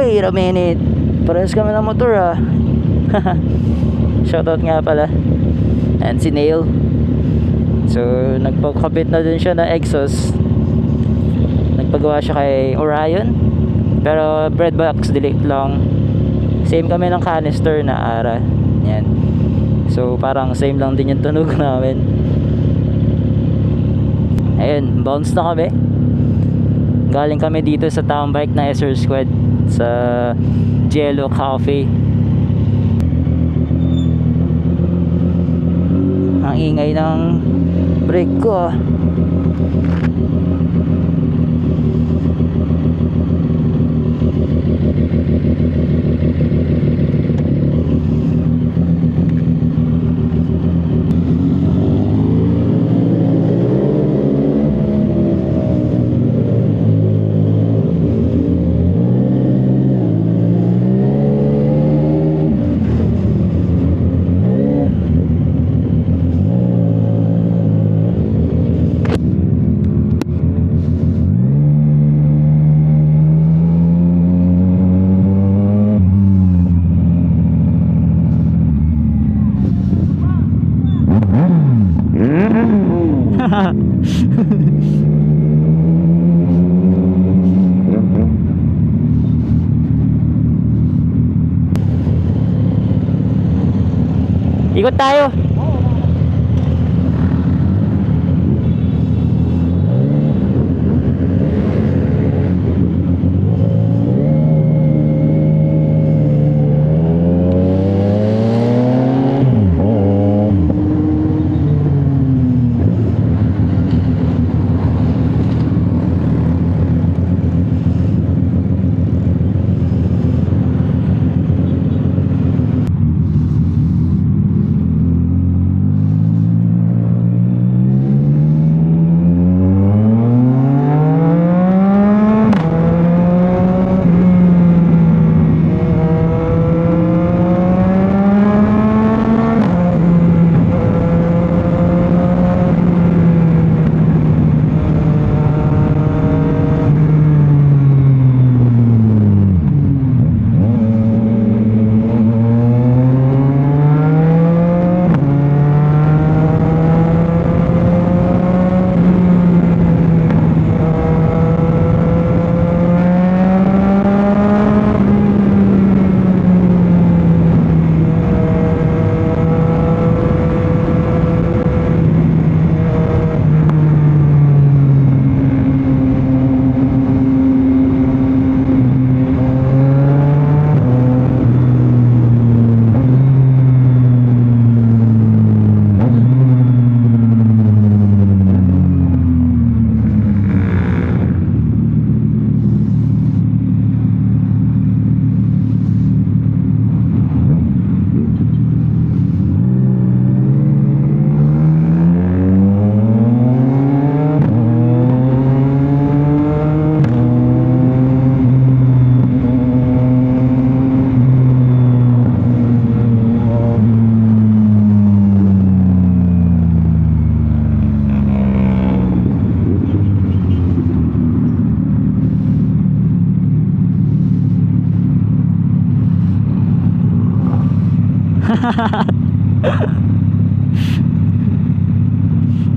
Wait a minute, parehas kami ng motor ah. Shoutout nga pala. And si Neil. So nagpakabit na din siya ng exhaust. Nagpagawa siya kay Orion, pero breadbox delete lang. Same kami ng canister na ara. Yan. So parang same lang din yung tunog namin. Ayun, bounce na kami. Galing kami dito sa town bike na SR Squad sa Jello Cafe. Ang ingay ng brake ko ah. Ikot tayo.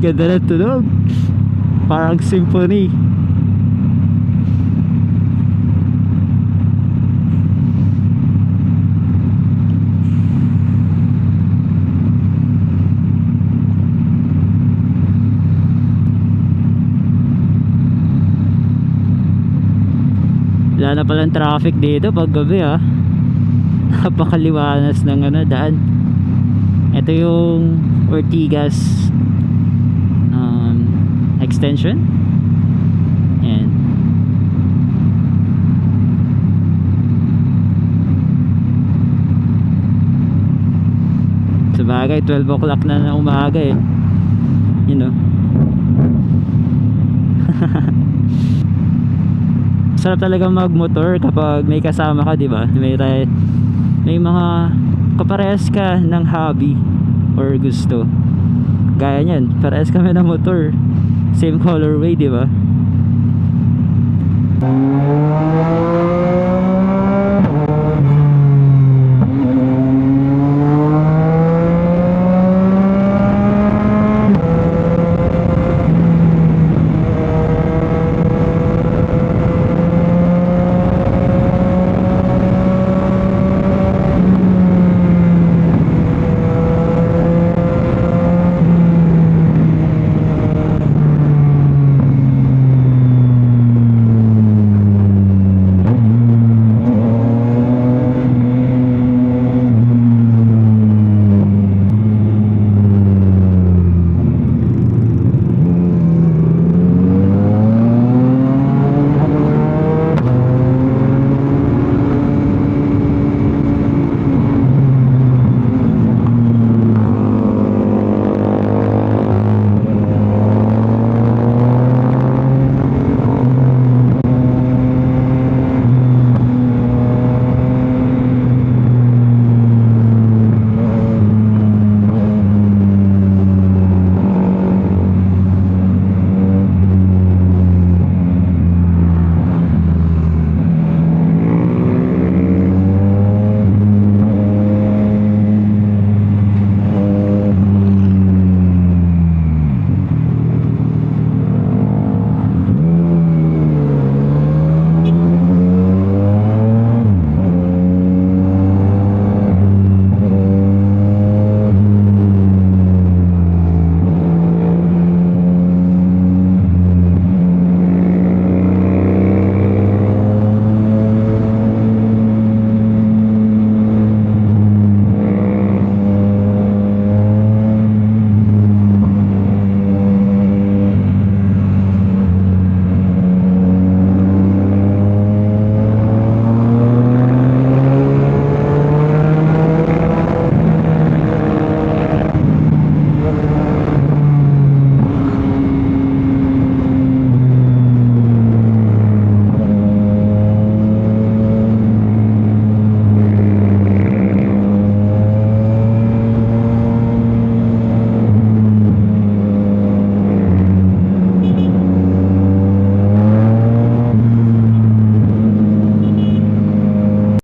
Ganda na tunog. Parang symphony. Wala na palang traffic dito pag gabi ha. Napakaliwanas ng daan. Ito yung Ortigas extension. Yan. Sabagay 12 o'clock na umaga eh. You know. Sarap talaga magmotor kapag may kasama ka, di ba? May mga kaparehas ka ng hobby or gusto. Gaya niyan, parehas kami ng motor. Same colorway, di ba?